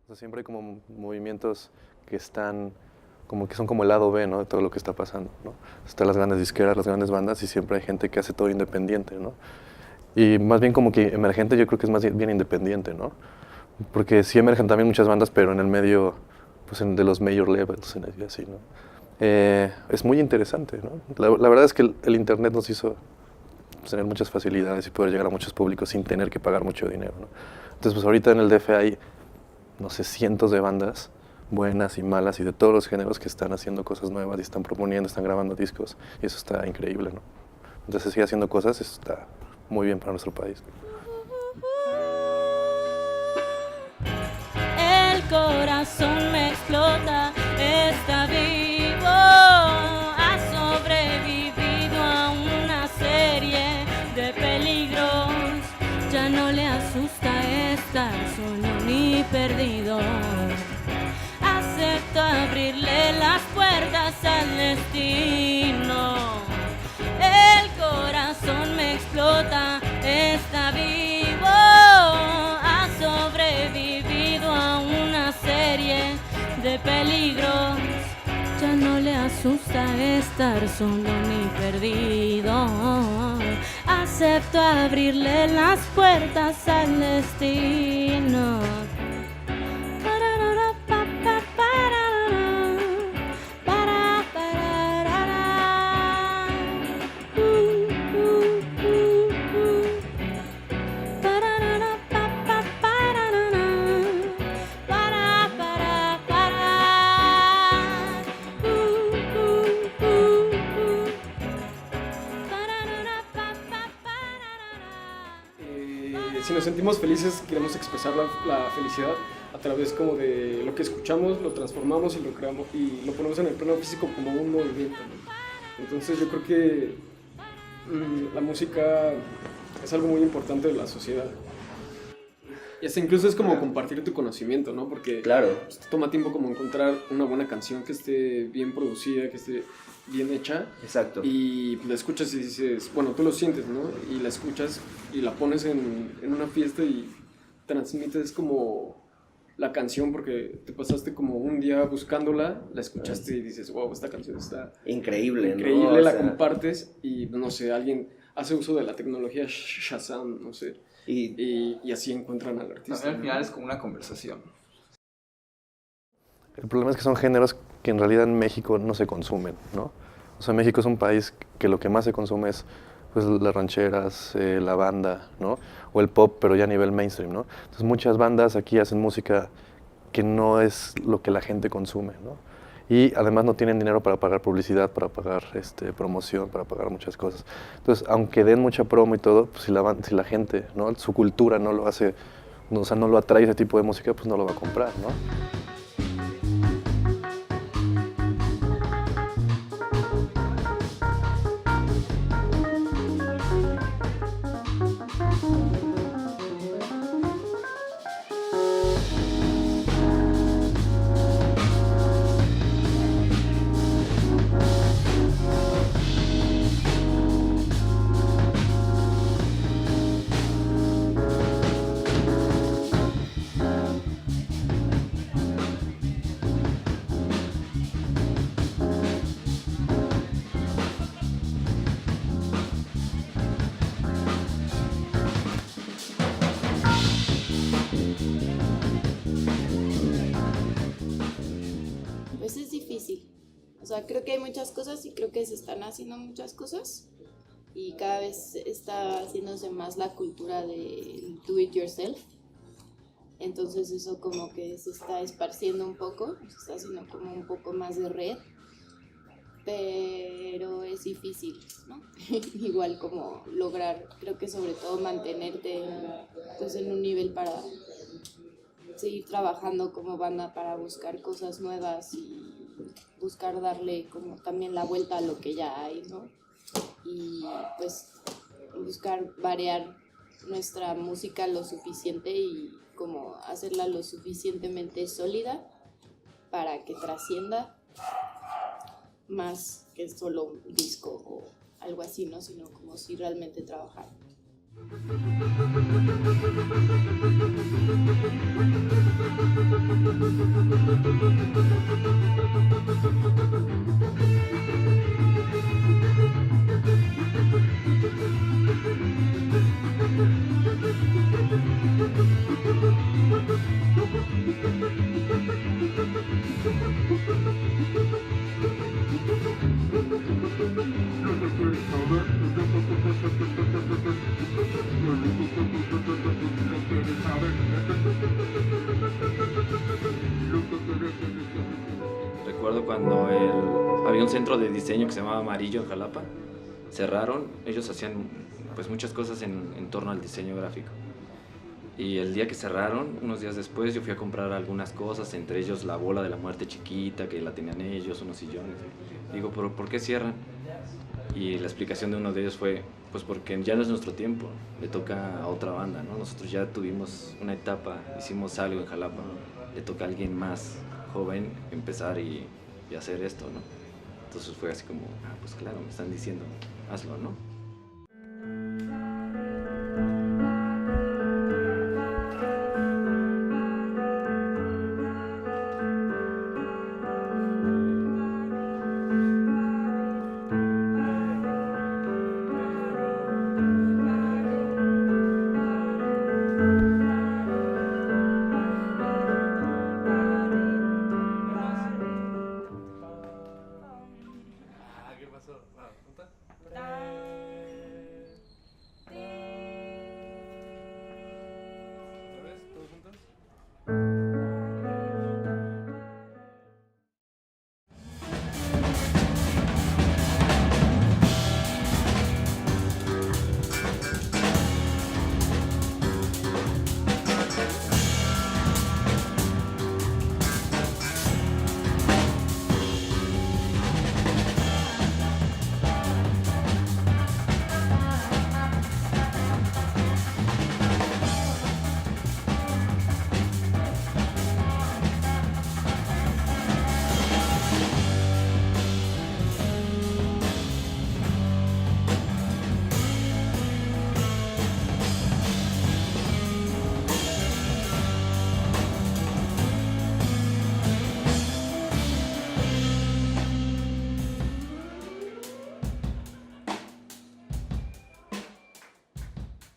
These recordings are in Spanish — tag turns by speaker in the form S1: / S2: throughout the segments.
S1: sea, siempre hay como movimientos que están, como que son como el lado B, ¿no? De todo lo que está pasando, ¿no? Están las grandes disqueras, las grandes bandas y siempre hay gente que hace todo independiente, ¿no? Y más bien como que emergente yo creo que es más bien independiente, ¿no? Porque sí emergen también muchas bandas, pero en el medio, pues de los major levels y así, ¿no? Es muy interesante, ¿no? La verdad es que el internet nos hizo pues, tener muchas facilidades y poder llegar a muchos públicos sin tener que pagar mucho dinero, ¿no? Entonces, pues ahorita en el DF hay, no sé, cientos de bandas buenas y malas y de todos los géneros que están haciendo cosas nuevas y están proponiendo, están grabando discos y eso está increíble, ¿no? Entonces, sigue haciendo cosas, eso está muy bien para nuestro país.
S2: El corazón me explota, está vivo, ha sobrevivido a una serie de peligros. Ya no le asusta estar solo ni perdido. Acepto abrirle las puertas al destino. El corazón me explota, está vivo, ha sobrevivido a una serie de peligros. Ya no le asusta estar solo ni perdido. Acepto abrirle las puertas al destino.
S3: Si nos sentimos felices, queremos expresar la felicidad a través como de lo que escuchamos, lo transformamos y lo creamos y lo ponemos en el plano físico como un movimiento, ¿no? Entonces yo creo que la música es algo muy importante de la sociedad. Y hasta incluso es como compartir tu conocimiento, ¿no? Porque
S4: Claro.
S3: pues, toma tiempo como encontrar una buena canción que esté bien producida, que esté bien hecha.
S4: Exacto.
S3: Y la escuchas y dices, bueno, tú lo sientes, ¿no? Y la escuchas y la pones en una fiesta y transmites como la canción porque te pasaste como un día buscándola, la escuchaste y dices, wow, esta canción está
S4: Increíble,
S3: increíble,
S4: ¿no? O
S3: la
S4: sea,
S3: compartes y, no sé, alguien hace uso de la tecnología Shazam, no sé, y así encuentran al artista.
S5: También al final es como una conversación.
S1: El problema es que son géneros que en realidad en México no se consumen, ¿no? O sea, México es un país que lo que más se consume es pues, las rancheras, la banda, ¿no? O el pop, pero ya a nivel mainstream, ¿no? Entonces muchas bandas aquí hacen música que no es lo que la gente consume, ¿no? Y además no tienen dinero para pagar publicidad, para pagar promoción, para pagar muchas cosas. Entonces, aunque den mucha promo y todo, pues si la gente, ¿no? Su cultura no lo hace, no, o sea, no lo atrae ese tipo de música, pues no lo va a comprar, ¿no?
S6: Pues es difícil. O sea, creo que hay muchas cosas y creo que se están haciendo muchas cosas y cada vez está haciéndose más la cultura del do it yourself. Entonces eso como que se está esparciendo un poco, se está haciendo como un poco más de red, pero es difícil, ¿no? Igual como lograr, creo que sobre todo mantenerte pues en un nivel para seguir trabajando como banda para buscar cosas nuevas y buscar darle como también la vuelta a lo que ya hay, ¿no? Y pues buscar variar nuestra música lo suficiente y como hacerla lo suficientemente sólida para que trascienda más que solo un disco o algo así, ¿no? Sino como si realmente trabajar.
S4: Recuerdo cuando había un centro de diseño que se llamaba Amarillo en Jalapa, cerraron, ellos hacían pues muchas cosas en torno al diseño gráfico. Y el día que cerraron, unos días después, yo fui a comprar algunas cosas, entre ellos la bola de la muerte chiquita, que la tenían ellos, unos sillones. Digo, ¿pero por qué cierran? Y la explicación de uno de ellos fue, pues porque ya no es nuestro tiempo, le toca a otra banda, ¿no? Nosotros ya tuvimos una etapa, hicimos algo en Jalapa, le toca a alguien más joven empezar y hacer esto, ¿no? Entonces fue así como, pues claro, me están diciendo, hazlo, ¿no?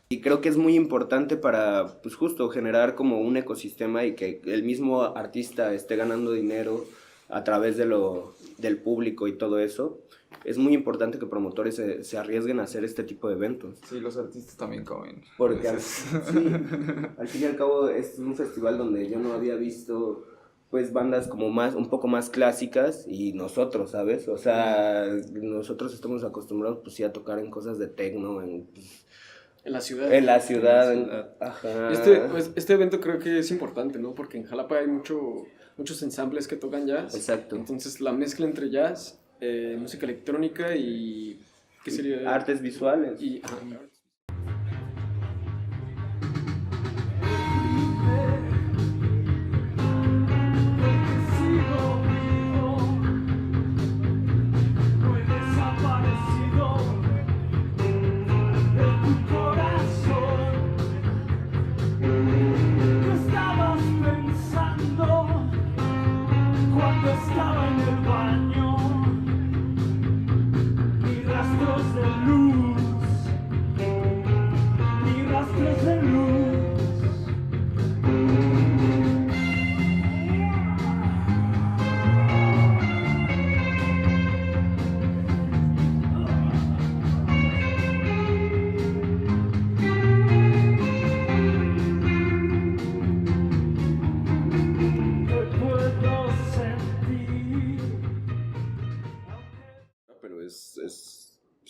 S5: Y creo que es muy importante para, pues justo, generar como un ecosistema y que el mismo artista esté ganando dinero a través del público y todo eso. Es muy importante que promotores se arriesguen a hacer este tipo de eventos.
S7: Sí, los artistas también comen.
S5: Porque al fin y al cabo es un festival donde yo no había visto pues bandas como un poco más clásicas y nosotros, ¿sabes? O sea, nosotros estamos acostumbrados pues sí a tocar en cosas de techno, en
S3: la ciudad.
S5: En la ciudad. Ajá.
S3: Este evento creo que es importante, ¿no? Porque en Jalapa hay muchos ensambles que tocan jazz.
S5: Exacto.
S3: Entonces la mezcla entre jazz, música electrónica y... ¿qué sería?
S5: Artes visuales.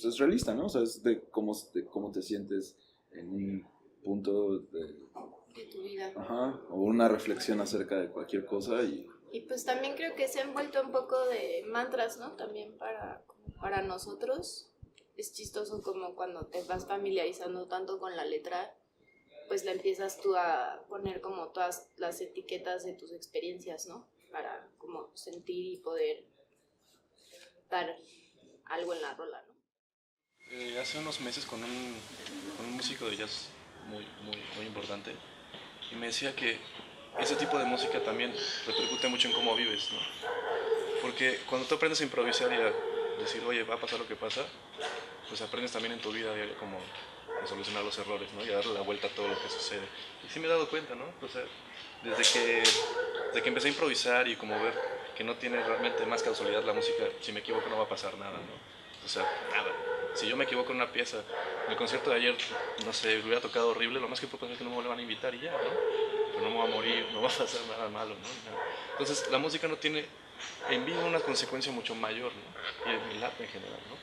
S7: Es realista, ¿no? O sea, es de cómo te sientes en un punto
S6: de tu vida.
S7: Ajá, o una reflexión acerca de cualquier cosa
S6: y pues también creo que se han vuelto un poco de mantras, ¿no? También para nosotros es chistoso como cuando te vas familiarizando tanto con la letra, pues la empiezas tú a poner como todas las etiquetas de tus experiencias, ¿no? Para como sentir y poder dar algo en la rola, ¿no?
S1: Hace unos meses con un músico de jazz muy importante y me decía que ese tipo de música también repercute mucho en cómo vives, ¿no? Porque cuando tú aprendes a improvisar y a decir, oye, va a pasar lo que pasa, pues aprendes también en tu vida diaria como a solucionar los errores, ¿no? Y a darle la vuelta a todo lo que sucede. Y sí me he dado cuenta, ¿no? O sea, desde que empecé a improvisar y como ver que no tiene realmente más causalidad la música, si me equivoco no va a pasar nada, ¿no? O sea, nada. Si yo me equivoco en una pieza, en el concierto de ayer, no sé, hubiera tocado horrible, lo más que puedo pensar es que no me vuelvan a invitar y ya, ¿no? Pero no me voy a morir, no va a pasar nada malo, ¿no? Entonces, la música no tiene en vivo una consecuencia mucho mayor, ¿no? Y en el arte en general, ¿no?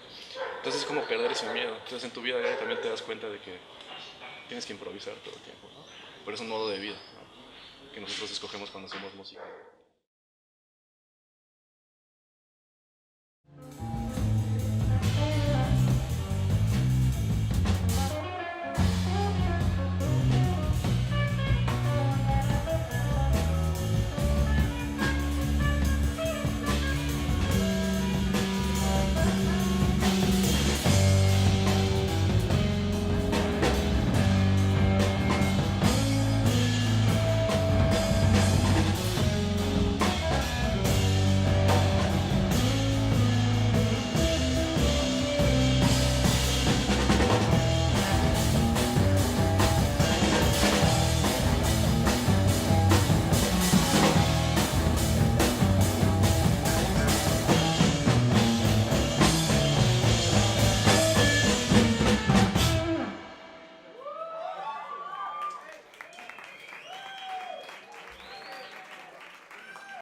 S1: Entonces es como perder ese miedo. Entonces en tu vida diaria también te das cuenta de que tienes que improvisar todo el tiempo, ¿no? Pero es un modo de vida, ¿no? Que nosotros escogemos cuando hacemos música.